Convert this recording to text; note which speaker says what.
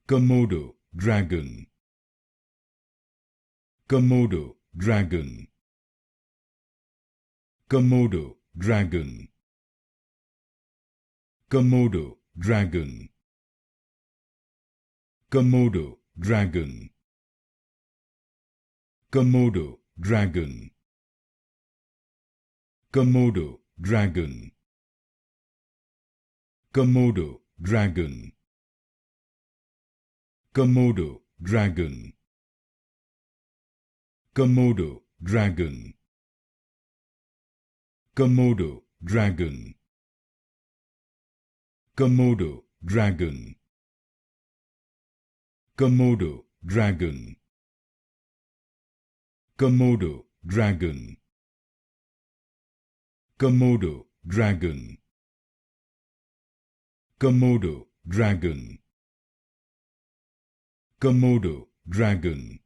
Speaker 1: Komodo Dragon. Komodo Dragon. Komodo Dragon. Komodo Dragon. Komodo Dragon. Komodo Dragon. Komodo Dragon. Komodo Dragon. Komodo Dragon. Komodo Dragon. Komodo Dragon. Komodo Dragon. Komodo Dragon. Komodo Dragon. Komodo Dragon. Komodo Dragon. Komodo Dragon.